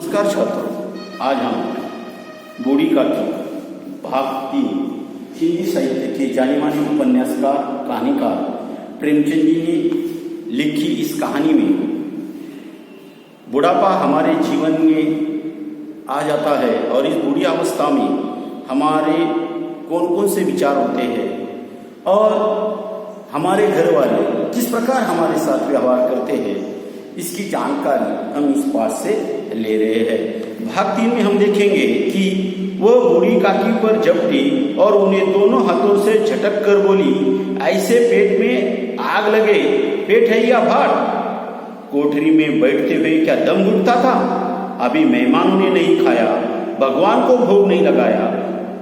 नमस्कार छात्रों, आज हम बूढ़ी काकी भाग 3 हिंदी साहित्य के जाने माने उपन्यासकार कहानीकार प्रेमचंद जी ने लिखी इस कहानी में बुढ़ापा हमारे जीवन में आ जाता है और इस बूढ़ी अवस्था में हमारे कौन कौन से विचार होते हैं और हमारे घर वाले किस प्रकार हमारे साथ व्यवहार करते हैं, इसकी जानकारी हम इस पाठ से ले रहे हैं। भाग 3 में हम देखेंगे कि वो बूढ़ी काकी पर झपटी और उन्हें दोनों हाथों से झटक कर बोली, ऐसे पेट में आग लगे, पेट है या भाड़? कोठरी में बैठते हुए क्या दम घुटता था? अभी मेहमानों ने नहीं खाया, भगवान को भोग नहीं लगाया,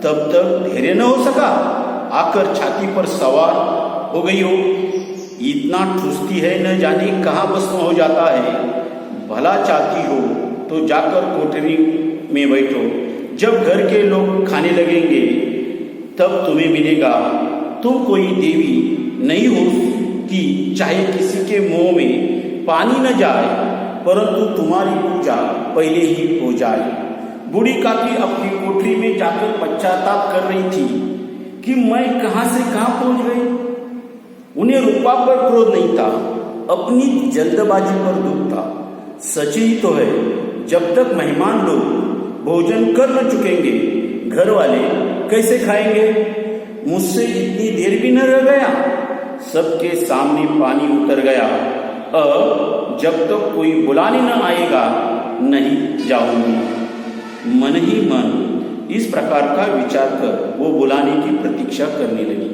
तब तक धैर्य न हो सका, आकर छाती पर सवार हो गई हो। इतना ठूसती है, न जाने कहाँ भस्म हो जाता है। भला चाहती हो तो जाकर कोठरी में बैठो, जब घर के लोग खाने लगेंगे तब तुम्हें मिलेगा। तुम कोई देवी नहीं हो कि चाहे किसी के मुंह में पानी न जाए, परंतु तुम्हारी पूजा पहले ही हो जाए। बूढ़ी काकी अपनी कोठरी में जाकर पश्चाताप कर रही थी कि मैं कहां से कहां पहुंच गई। उन्हें रूपा पर क्रोध नहीं था, अपनी जल्दबाजी पर दुख था। सच ही तो है, जब तक मेहमान लोग भोजन कर न चुकेंगे, घर वाले कैसे खाएंगे? मुझसे इतनी देर भी न रह गया, सबके सामने पानी उतर गया। अब जब तक कोई बुलाने न आएगा नहीं जाऊंगी। मन ही मन इस प्रकार का विचार कर वो बुलाने की प्रतीक्षा करने लगी।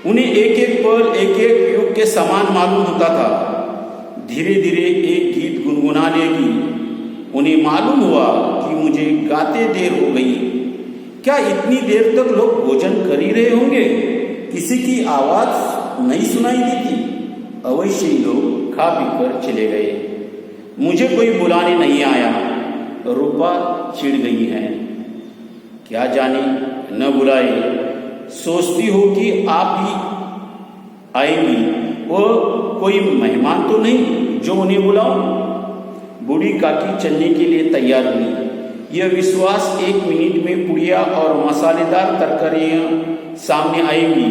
उन्हें एक एक पल एक एक युग के समान मालूम होता था। धीरे धीरे एक गीत गुनगुनाने लगी। उन्हें मालूम हुआ कि मुझे गाते देर हो गई। क्या इतनी देर तक लोग भोजन कर ही रहे होंगे? किसी की आवाज नहीं सुनाई देती। अवश्य ही लोग खा पी कर चले गए। मुझे कोई बुलाने नहीं आया। रूपा चिढ़ गई है, क्या जाने न बुलाए। सोचती हो कि आप ही आएंगी, वो कोई मेहमान तो नहीं जो उन्हें बुलाओ। बूढ़ी काकी चलने के लिए तैयार हुई। यह विश्वास 1 मिनट में पुड़िया और मसालेदार तरकारियां सामने आएंगी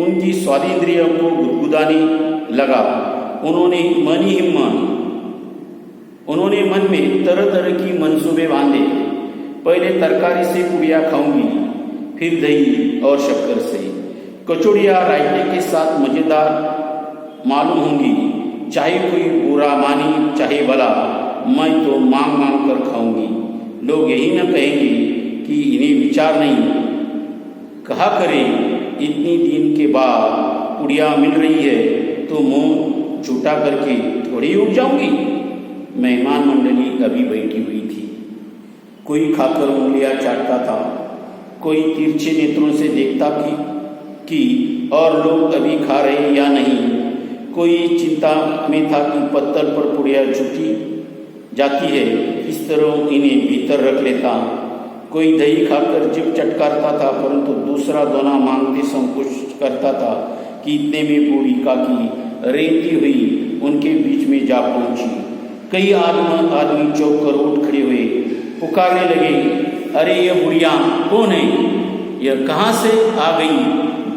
उनकी स्वादेंद्रियों को गुदगुदाने लगा। उन्होंने मन में तरह तरह की मंसूबे बांधे। पहले तरकारी से पुड़िया खाऊंगी, फिर दही और शक्कर से। कचौड़ियाँ रायते के साथ मजेदार मालूम होंगी। चाहे कोई बुरा मानी चाहे भला, मैं तो मांग मांग कर खाऊंगी। लोग यही न कहेंगे कि इन्हें विचार नहीं। कहा करें, इतनी दिन के बाद पुड़िया मिल रही है तो मुंह झूठा करके थोड़ी उठ जाऊंगी। मेहमान मंडली अभी बैठी हुई थी। कोई खाकर उंगलियां चाटता था, कोई तिरछे नेत्रों से देखता कि और लोग अभी खा रहे या नहीं। कोई चिंता में था कि पत्तल पर पुड़िया झुकी जाती है, इस तरह इन्हें भीतर रख लेता। कोई दही खाकर जिभ चटकारता था, परंतु दूसरा दोना मांगते संकोच करता था कि इतने में बूढ़ी काकी रेंगती हुई उनके बीच में जा पहुंची। कई आदमी चौंक कर उठ खड़े हुए, पुकारने लगे, अरे ये बुढ़िया कौन है? यह कहाँ से आ गई?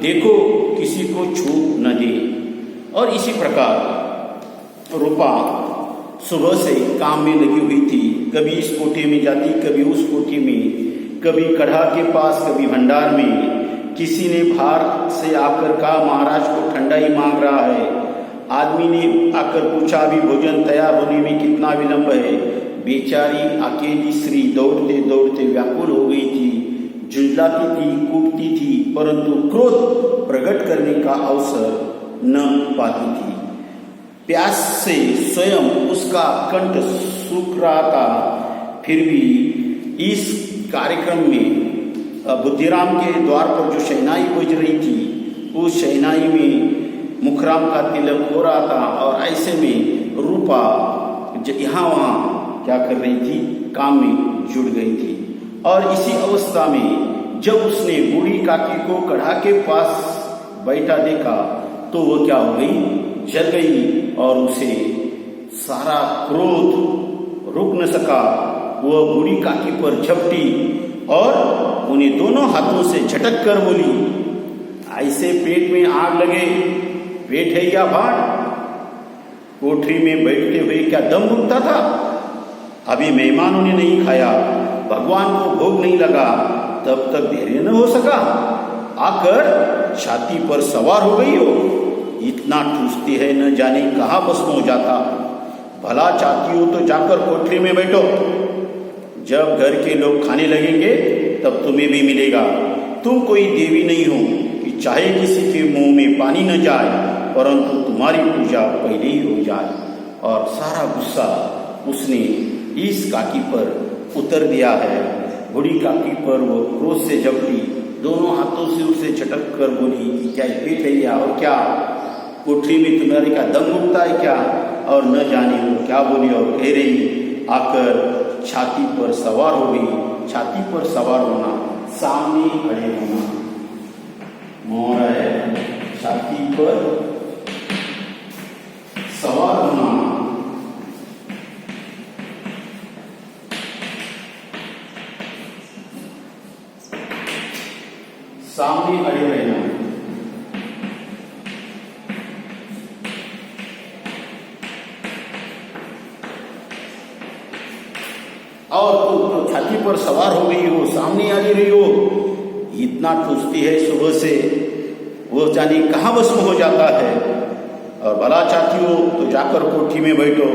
देखो किसी को छू न दे। और इसी प्रकार रूपा सुबह से काम में लगी हुई थी। कभी इस कोठे में जाती, कभी उस कोठे में, कभी कढ़ा के पास, कभी भंडार में। किसी ने बाहर से आकर कहा, महाराज को ठंडा ही मांग रहा है। आदमी ने आकर पूछा, अभी भोजन तैयार होने में कितना विलंब है? बेचारी अकेली स्त्री दौड़ते दौड़ते व्याकुल हो गई थी। झुंझलाती थी, कूटती थी, परंतु क्रोध प्रकट करने का अवसर न पाती थी। प्यास से स्वयं उसका कंठ सूख रहा था। फिर भी इस कार्यक्रम में बुद्धिराम के द्वार पर जो शहनाई बज रही थी, उस शहनाई में मुखराम का तिलक हो रहा था और ऐसे में रूपा यहाँ वहाँ क्या कर रही थी? काम में जुड़ गई थी। और इसी अवस्था में जब उसने बूढ़ी काकी को कढ़ा के पास बैठा देखा तो वो क्या हो गई? जल गई और उसे सारा क्रोध रुक न सका। वह बूढ़ी काकी पर झपटी और उन्हें दोनों हाथों से झटक कर बोली, ऐसे पेट में आग लगे, पेट है या भाट? कोठरी में बैठते हुए क्या दम घुटता था? अभी मेहमानों ने नहीं खाया, भगवान को भोग नहीं लगा, तब तक धैर्य न हो सका? आकर छाती पर सवार हो गई हो। इतना ठूसती है, न जाने कहाँ भस्म हो जाता। भला चाहती हो तो जाकर कोठरी में बैठो, जब घर के लोग खाने लगेंगे तब तुम्हें भी मिलेगा। तुम कोई देवी नहीं हो कि चाहे किसी के मुंह में पानी न जाए, परंतु तुम्हारी पूजा पहले ही हो जाए। और सारा गुस्सा उसने इस काकी पर उतर दिया है। बूढ़ी काकी पर वो क्रोध से झपटी, दोनों हाथों से उसे झटक कर बोली कि क्या पेट है या और क्या? कोठरी में तुम्हारे का दम घुटता है क्या? और न जाने वो क्या बोली और कह रही। आकर छाती पर सवार हो गई। छाती पर सवार होना, सामने खड़े होना, मोर है छाती पर सवार होना, सामने खड़े रहना। और तो छाती पर सवार हो गई हो, सामने आ रही हो। इतना ठूसती है सुबह से, वो जाने कहाँ भस्म हो जाता है। और भला चाहती हो तो जाकर कोठी में बैठो,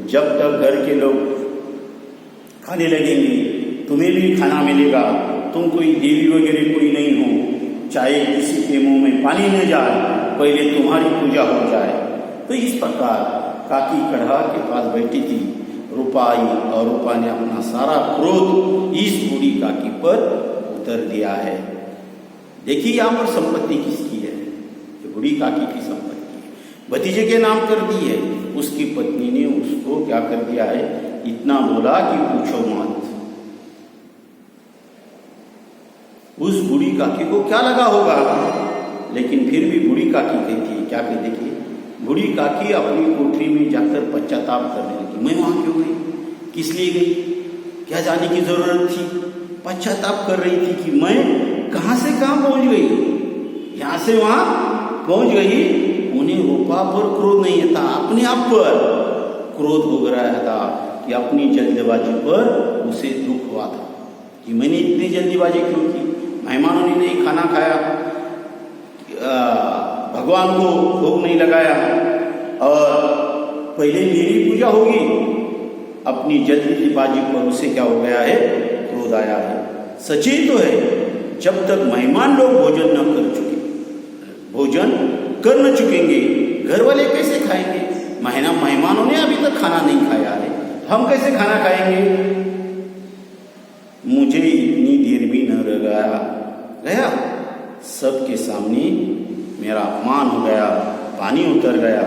जब तक घर के लोग खाने लगेंगे तुम्हें भी खाना मिलेगा। तुम कोई देवी वगैरह कोई नहीं हो, चाहे किसी के मुंह में पानी न जाए, पहले तुम्हारी पूजा हो जाए। तो इस प्रकार काकी कढ़ा के पास बैठी थी। रूपा आई और रूपा ने अपना सारा क्रोध इस बूढ़ी काकी पर उतर दिया है। देखिए यहाँ पर संपत्ति किसकी है? ये बूढ़ी काकी की संपत्ति है। भतीजे के नाम कर दी है। उसकी पत्नी ने उसको क्या कर दिया है? इतना बोला कि पूछो मत। उस बूढ़ी काकी को क्या लगा होगा, लेकिन फिर भी बूढ़ी काकी कहती है, क्या कहती? देखिए, बूढ़ी काकी अपनी कोठरी में जाकर पश्चाताप करने लगी। मैं वहां क्यों गई? किस लिए गई? क्या जाने की जरूरत थी? पश्चाताप कर रही थी कि मैं कहां से कहां पहुंच गई, यहां से वहां पहुंच गई। उन्हें रूपा पर क्रोध नहीं था, अपने आप पर क्रोध हो रहा था कि अपनी जल्दबाजी पर उसे दुख हुआ था कि मैंने इतनी जल्दीबाजी क्यों की। मेहमानों ने नहीं खाना खाया, भगवान को भोग नहीं लगाया, और पहले मेरी पूजा होगी। अपनी जल्दीबाजी पर उसे क्या हो गया है? क्रोध आया है। सच्ची तो है, जब तक मेहमान लोग भोजन कर न चुकेंगे, घर वाले कैसे खाएंगे? मेहमानों ने अभी तक खाना नहीं खाया है, हम कैसे खाना खाएंगे? मुझे इतनी देर भी न रह गया, सबके सामने मेरा अपमान हो गया, पानी उतर गया।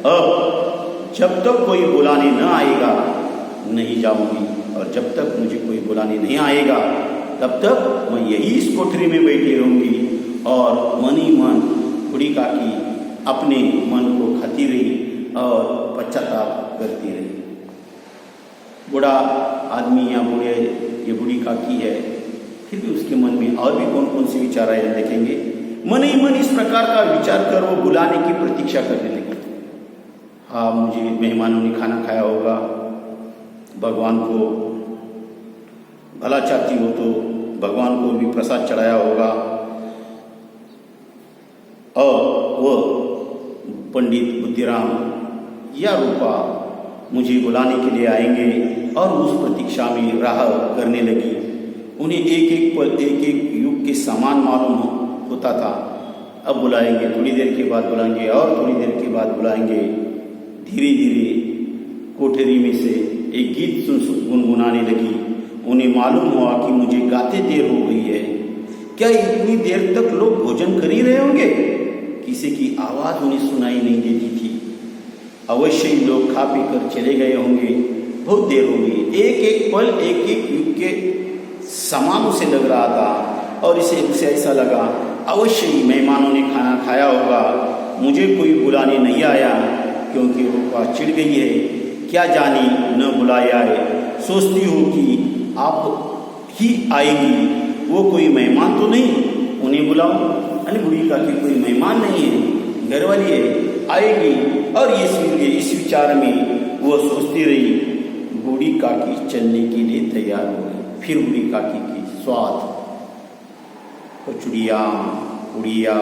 अब जब तक कोई बुलाने न आएगा नहीं जाऊंगी, और जब तक मुझे कोई बुलाने नहीं आएगा तब तक मैं यही इस कोठरी में बैठी रहूंगी। और मन ही मन बूढ़ी काकी अपने मन को खाती रही और पश्चाताप करती रही। बूढ़ा आदमी या ये बूढ़ी काकी है, फिर भी उसके मन में और भी कौन कौन से विचार आए देखेंगे। मन ही मन इस प्रकार का विचार कर वो बुलाने की प्रतीक्षा करने लगी। हाँ, मुझे मेहमानों ने खाना खाया होगा, भगवान को भला चाहती हो तो भगवान को भी प्रसाद चढ़ाया होगा, और वो पंडित बुद्धिराम या रूपा मुझे बुलाने के लिए आएंगे। और उस प्रतीक्षा में राह करने लगी। उन्हें एक एक पल, एक एक युग के समान मालूम होता था। अब बुलाएंगे, थोड़ी देर के बाद बुलाएंगे, और थोड़ी देर के बाद बुलाएंगे। धीरे धीरे कोठरी में से एक गीत गुनगुनाने लगी। उन्हें मालूम हुआ कि मुझे गाते देर हो गई है। क्या इतनी देर तक लोग भोजन कर ही रहे होंगे? किसी की आवाज उन्हें सुनाई नहीं देती थी। अवश्य ही लोग खा पी कर चले गए होंगे। बहुत देर हो गई। एक एक पल, एक एक युग के समान उसे लग रहा था, और उसे ऐसा लगा अवश्य ही मेहमानों ने खाना खाया होगा, मुझे कोई बुलाने नहीं आया, क्योंकि रूपा चिढ़ गई है। क्या जानी न बुलाया है। सोचती हो कि आप ही आएगी, वो कोई मेहमान तो नहीं, उन्हें बुलाओ। अरे बूढ़ी काकी कोई मेहमान नहीं है, घरवाली है, आएगी। और इस विचार में वो सोचती रही। बूढ़ी काकी चलने के लिए तैयार हो गई। फिर बूढ़ी काकी की स्वाद, कचौड़ियाँ, पुड़िया,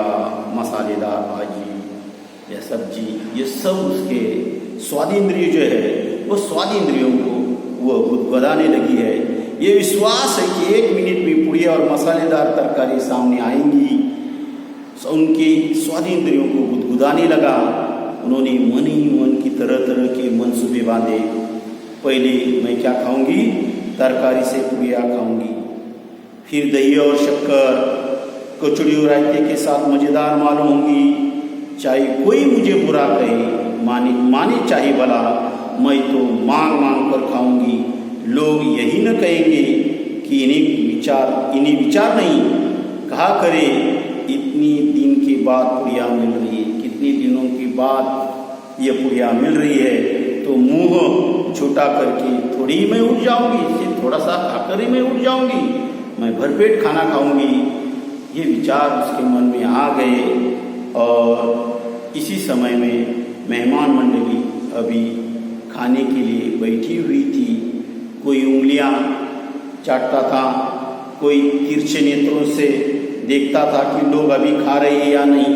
मसालेदार भाजी या सब्जी, ये सब उसके स्वादिंद्रिय जो है वो स्वादिंद्रियों को वो गुदगुदाने लगी है। ये विश्वास है कि 1 मिनट में पुड़िया और मसालेदार तरकारी सामने आएंगी। उनके स्वादिंद्रियों को गुदगुदाने लगा। उन्होंने मन ही मन की तरह तरह के मंसूबे बांधे। पहले मैं क्या खाऊंगी, तरकारी से पुड़िया खाऊंगी, फिर दही और शक्कर, कचौड़ी और रायते के साथ मज़ेदार मालूम होंगी। चाहे कोई मुझे बुरा कहे, माने चाहे भला, मैं तो मांग मांग कर खाऊंगी। लोग यही न कहेंगे कि इन्हें विचार नहीं, कहा करे इतनी दिन के बाद पुड़िया मिल रही है, कितने दिनों के बाद ये पुड़िया मिल रही है, तो मुंह छोटा करके थोड़ी ही मैं उठ जाऊंगी, इससे थोड़ा सा खाकर ही मैं उठ जाऊंगी, मैं भरपेट खाना खाऊंगी। ये विचार उसके मन में आ गए। और इसी समय में मेहमान मंडली अभी खाने के लिए बैठी हुई थी। कोई उंगलियां चाटता था, कोई तिरछे नेत्रों से देखता था कि लोग अभी खा रहे हैं या नहीं।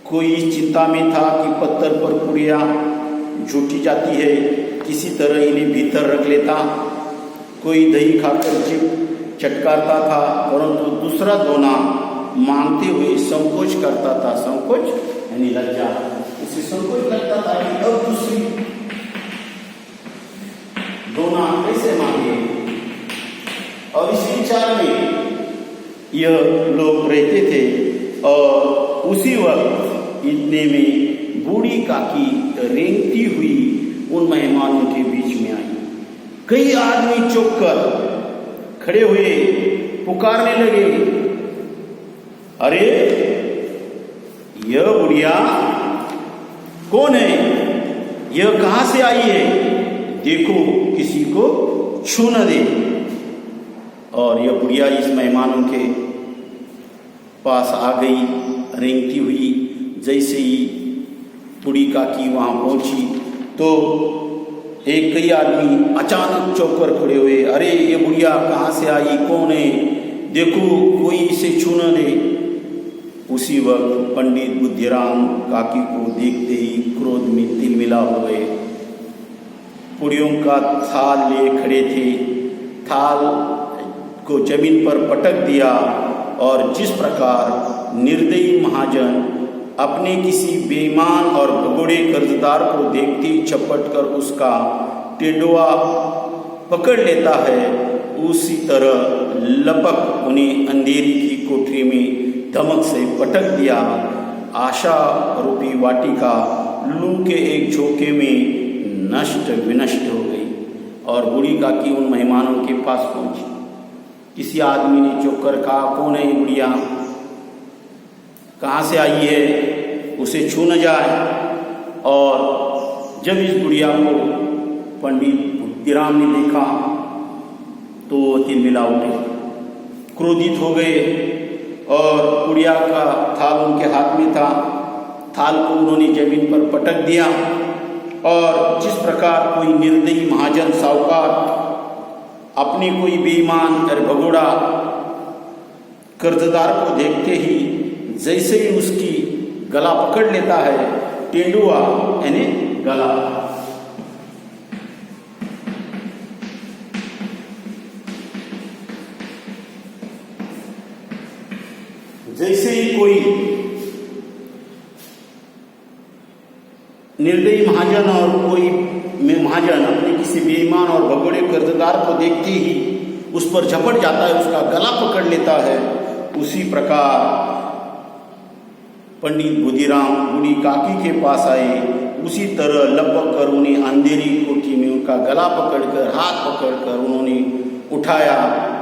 कोई इस चिंता में था कि पत्थर पर पुड़िया झूठी जाती है, किसी तरह इन्हें भीतर रख लेता। कोई दही खाकर जीभ चटकारता था, परंतु दूसरा दोना मांगते हुए संकोच करता था। संकोच यानी लज्जा, उसे संकोच लगता था कि अब दूसरी दोना कैसे मांगे। और इस विचार में यह लोग रहते थे। और उसी वक्त इतने में बूढ़ी काकी रेंगती हुई उन मेहमानों के बीच में आई। कई आदमी चौंक कर खड़े हुए, पुकारने लगे, अरे यह बुढ़िया कौन है, यह कहां से आई है, देखो किसी को छू न दे। और यह बुढ़िया इस मेहमानों के पास आ गई रेंगती हुई। जैसे ही बूढ़ी काकी वहां पहुंची तो कई आदमी अचानक चौंक कर खड़े हुए, अरे ये बुढ़िया कहाँ से आई, कौन है, देखो कोई इसे छू न दे। उसी वक्त पंडित बुद्धिराम काकी को देखते ही क्रोध में तिलमिला हो गए। पुड़ियों का थाल लिए खड़े थे, थाल को जमीन पर पटक दिया। और जिस प्रकार निर्दयी महाजन अपने किसी बेईमान और भगोड़े कर्जदार को देखते ही झपट कर उसका टेडुआ पकड़ लेता है, उसी तरह लपक उन्हें अंधेरी की कोठरी में धमक से पटक दिया। आशा रूपी वाटिका लू के एक झोंके में नष्ट विनष्ट हो गई। और बूढ़ी काकी उन मेहमानों के पास पहुंची। किसी आदमी ने चौंक कर कहा, कौन है बुढ़िया, कहाँ से आई है, उसे छू न जाए। और जब इस बुढ़िया को पंडित बुद्धिराम ने देखा तो वो तिलमिला उठे, क्रोधित हो गए। और बुढ़िया का थाल उनके हाथ में था, थाल को उन्होंने जमीन पर पटक दिया। और जिस प्रकार कोई निर्दयी महाजन साहूकार अपने कोई बेईमान और भगोड़ा कर्जदार को देखते ही जैसे ही उसकी गला पकड़ लेता है, टेंडुआ यानी गला, जैसे ही कोई निर्दयी महाजन और कोई महाजन अपने किसी बेईमान और भगोड़े कर्जदार को देखते ही उस पर झपट जाता है, उसका गला पकड़ लेता है, उसी प्रकार पंडित बुद्धिराम बूढ़ी काकी के पास आए। उसी तरह लपक कर उन्हें अंधेरी कोठी में उनका गला पकड़कर, हाथ पकड़कर उन्होंने उठाया।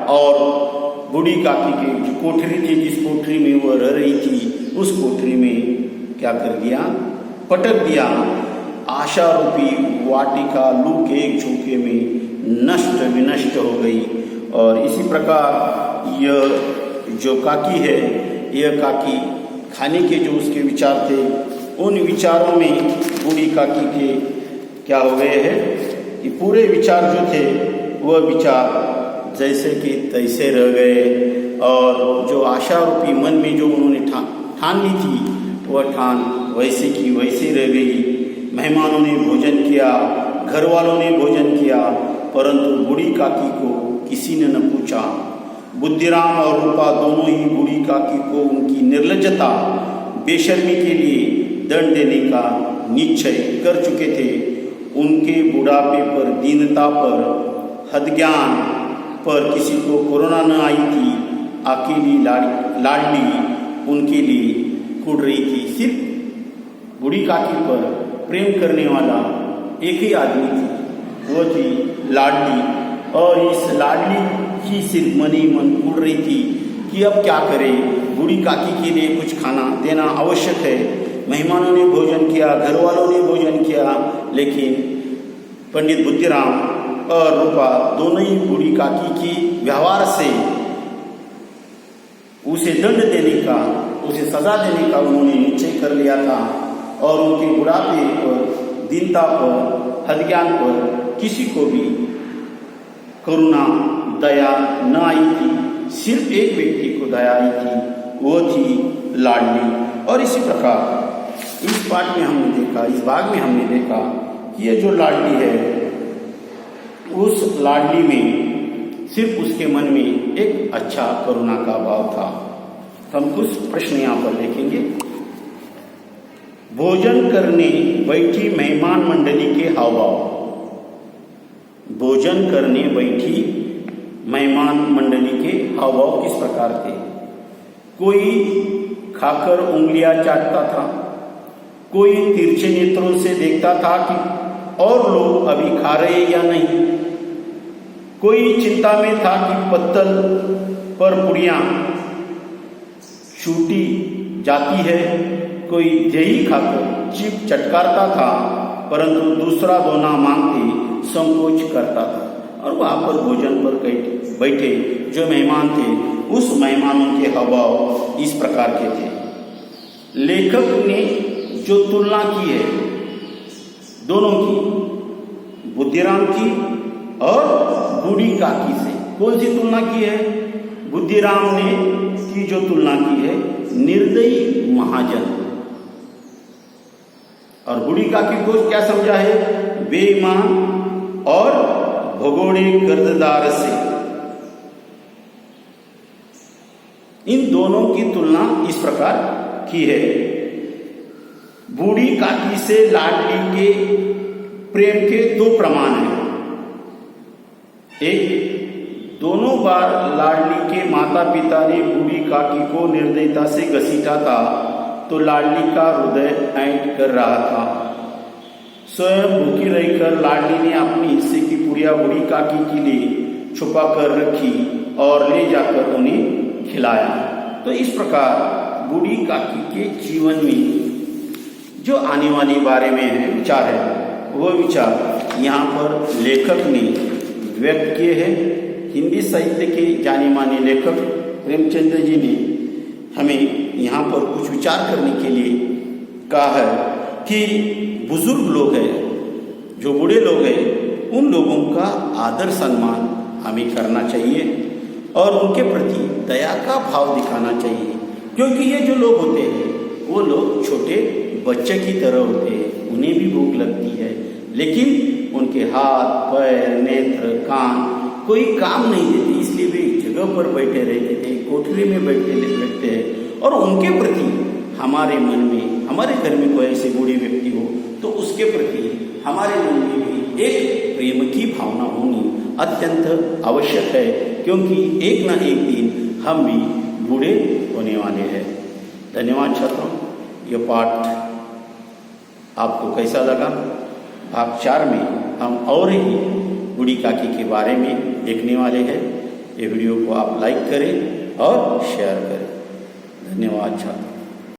और बूढ़ी काकी के जो कोठरी थी, जिस कोठरी में वह रह रही थी, उस कोठरी में क्या कर दिया, पटक दिया। आशा रूपी वाटिका लू के एक झोंके में नष्ट विनष्ट हो गई। और इसी प्रकार यह जो काकी है, यह काकी खाने के जो उसके विचार थे, उन विचारों में बूढ़ी काकी के क्या हो गए हैं कि पूरे विचार जो थे वह विचार जैसे कि तैसे रह गए। और जो आशा रूपी मन में जो उन्होंने ठान ली थी वह ठान वैसे की वैसे रह गई। मेहमानों ने भोजन किया, घर वालों ने भोजन किया, परंतु बूढ़ी काकी को किसी ने न पूछा। बुद्धिराम और रूपा दोनों ही बूढ़ी काकी को उनकी निर्लज्जता, बेशर्मी के लिए दंड देने का निश्चय कर चुके थे। उनके बुढ़ापे पर, दीनता पर, हदज्ञान पर किसी को कोरोना न आई थी। अकेली लाडली उनके लिए कुड़ रही थी। सिर्फ बूढ़ी काकी पर प्रेम करने वाला एक ही आदमी थी, वो थी लाडली। और इस लाडली की सिर्फ मन ही मन कुड़ रही थी कि अब क्या करें, बूढ़ी काकी के लिए कुछ खाना देना आवश्यक है। मेहमानों ने भोजन किया, घर वालों ने भोजन किया, लेकिन पंडित बुद्धिराम और रूपा दोनों ही बूढ़ी काकी की व्यवहार से उसे दंड देने का, उसे सजा देने का उन्होंने निश्चय कर लिया था। और उनके बुढ़ापे पर, दीनता पर, हदज्ञान पर किसी को भी करुणा, दया न आई थी। सिर्फ एक व्यक्ति को दया आई थी, वो थी लाडली। और इसी प्रकार इस पाठ में हमने देखा, इस भाग में हमने देखा कि ये जो लाडली है, उस लाडली में सिर्फ उसके मन में एक अच्छा करुणा का भाव था। हम कुछ प्रश्न यहाँ पर देखेंगे। भोजन करने बैठी मेहमान मंडली के हाव भाव। भोजन करने बैठी मेहमान मंडली के हाव भाव किस प्रकार थे? कोई खाकर उंगलियां चाटता था, कोई तिरछे नेत्रों से देखता था कि और लोग अभी खा रहे या नहीं, कोई चिंता में था कि पत्तल पर पुड़ियां छूटी जाती है, कोई दही खाकर जीभ चटकारता था, परंतु दूसरा दोना मांगते संकोच करता था। और वहां पर भोजन पर बैठे जो मेहमान थे, उस मेहमानों के हाव इस प्रकार के थे। लेखक ने जो तुलना की है दोनों की, बुद्धिराम की और बूढ़ी काकी से, कौन सी तुलना की है? बुद्धिराम ने की जो तुलना की है निर्दयी महाजन, और बूढ़ी काकी को क्या समझा है? बेईमान और भगोड़े कर्जदार से। इन दोनों की तुलना इस प्रकार की है। बूढ़ी काकी से लाडली के प्रेम के दो प्रमाण हैं। एक, दोनों बार लाडली के माता पिता ने बूढ़ी काकी को निर्दयता से घसीटा था, तो लाडली का हृदय ऐंठ कर रहा था। स्वयं भूखी रहकर लाडली ने अपने हिस्से की पुड़िया बूढ़ी काकी के लिए छुपा कर रखी और ले जाकर उन्हें खिलाया। तो इस प्रकार बूढ़ी काकी के जीवन में जो आने वाले बारे में है विचार है, वह विचार यहाँ पर लेखक ने व्यक्त किए हैं। हिंदी साहित्य के जाने माने लेखक प्रेमचंद्र जी ने हमें यहाँ पर कुछ विचार करने के लिए कहा है कि बुजुर्ग लोग हैं, जो बूढ़े लोग हैं, उन लोगों का आदर सम्मान हमें करना चाहिए और उनके प्रति दया का भाव दिखाना चाहिए। क्योंकि ये जो लोग होते हैं वो लोग छोटे बच्चे की तरह होते हैं, उन्हें भी भूख लगती है, लेकिन उनके हाथ, पैर, नेत्र, कान कोई काम नहीं देते, इसलिए वे जगह पर बैठे रहते थे, कोठरी में बैठते रहते हैं। और उनके प्रति हमारे मन में, हमारे घर में कोई ऐसे बूढ़े व्यक्ति हो तो उसके प्रति हमारे मन में भी एक प्रेम की भावना होनी अत्यंत आवश्यक है, क्योंकि एक न एक दिन हम भी बूढ़े होने वाले हैं। धन्यवाद छात्रों। यह पाठ आपको कैसा लगा? भाग 4 में हम और ही बूढ़ी काकी के बारे में देखने वाले हैं। ये वीडियो को आप लाइक करें और शेयर करें। धन्यवाद छात्रों।